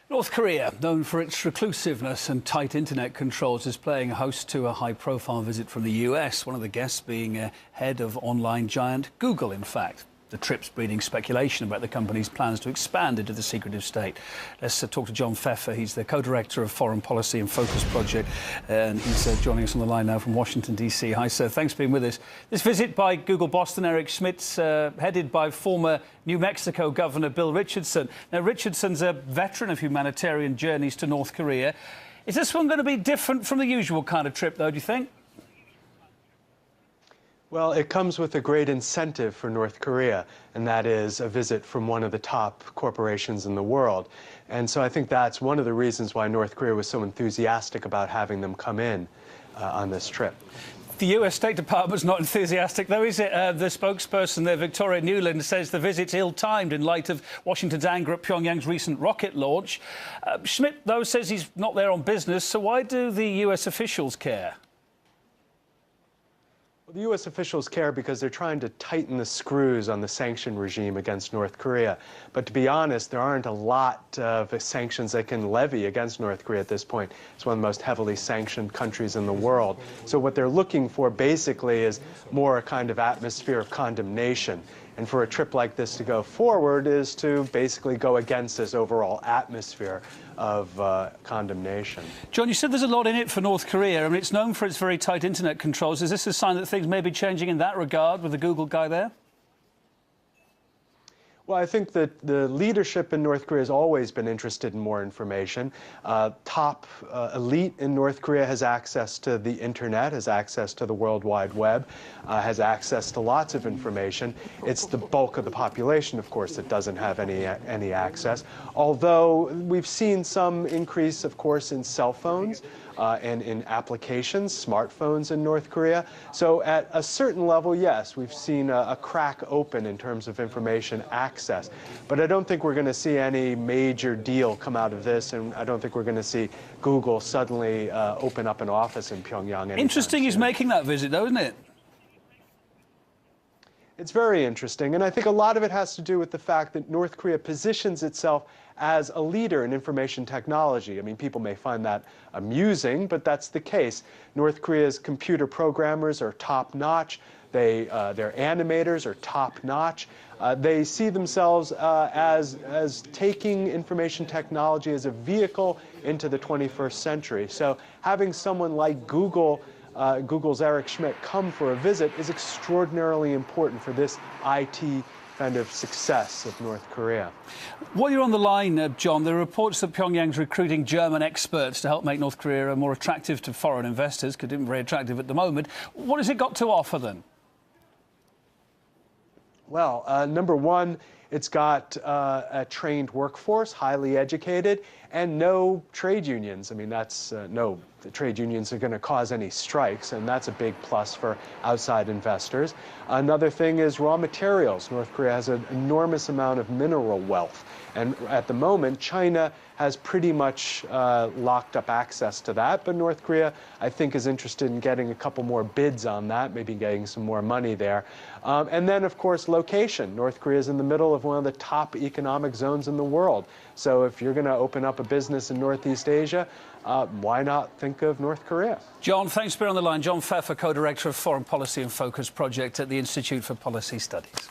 North Korea, known for its reclusiveness and tight internet controls, is playing host to a high-profile visit from the US, one of the guests being head of online giant Google, in fact. The trip's breeding speculation about the company's plans to expand into the secretive state. Let's talk to John Pfeffer. He's the co-director of Foreign Policy and Focus Project, and he's joining us on the line now from Washington, D.C. Hi, sir. Thanks for being with us. This visit by Google Boston Eric Schmidt's headed by former New Mexico Governor Bill Richardson. Now, Richardson's a veteran of humanitarian journeys to North Korea. Is this one going to be different from the usual kind of trip, though, do you think? Well, it comes with a great incentive for North Korea, and that is a visit from one of the top corporations in the world. And so I think that's one of the reasons why North Korea was so enthusiastic about having them come in on this trip. The US State Department's not enthusiastic, though, is it? The spokesperson there, Victoria Nuland, says the visit's ill-timed in light of Washington's anger at Pyongyang's recent rocket launch. Schmidt, though, says he's not there on business, so why do the US officials care? Well, the U.S. officials care because they're trying to tighten the screws on the sanction regime against North Korea. But to be honest, there aren't a lot of sanctions they can levy against North Korea at this point. It's one of the most heavily sanctioned countries in the world. So what they're looking for basically is more a kind of atmosphere of condemnation. And for a trip like this to go forward is to basically go against this overall atmosphere of condemnation. John, you said there's a lot in it for North Korea. I mean, it's known for its very tight internet controls. Is this a sign that things may be changing in that regard with the Google guy there? Well, I think that the leadership in North Korea has always been interested in more information. Top elite in North Korea has access to the internet, has access to the World Wide Web, has access to lots of information. It's the bulk of the population, of course, that doesn't have any access. Although we've seen some increase, of course, in cell phones and in applications, smartphones in North Korea. So at a certain level, yes, we've seen a crack open in terms of information access. But I don't think we're going to see any major deal come out of this, and I don't think we're going to see Google suddenly open up an office in Pyongyang. Interesting he's making that visit, though, isn't it? It's very interesting, and I think a lot of it has to do with the fact that North Korea positions itself as a leader in information technology. I mean, people may find that amusing, but that's the case. North Korea's computer programmers are top-notch. Their animators are top-notch. They see themselves as taking information technology as a vehicle into the 21st century. So having someone like Google's Eric Schmidt come for a visit is extraordinarily important for this IT kind of success of North Korea. While you're on the line, John, there are reports that Pyongyang's recruiting German experts to help make North Korea more attractive to foreign investors, because it's very attractive at the moment. What has it got to offer then? Well, number one, it's got a trained workforce, highly educated, and no trade unions. I mean, that's no trade unions are going to cause any strikes, and that's a big plus for outside investors. Another thing is raw materials. North Korea has an enormous amount of mineral wealth, and at the moment, China has pretty much locked up access to that, but North Korea, I think, is interested in getting a couple more bids on that, maybe getting some more money there. And then, of course, location. North Korea is in the middle of one of the top economic zones in the world. So if you're going to open up a business in Northeast Asia, why not think of North Korea? John, thanks for being on the line. John Pfeffer, co-director of Foreign Policy and Focus Project at the Institute for Policy Studies.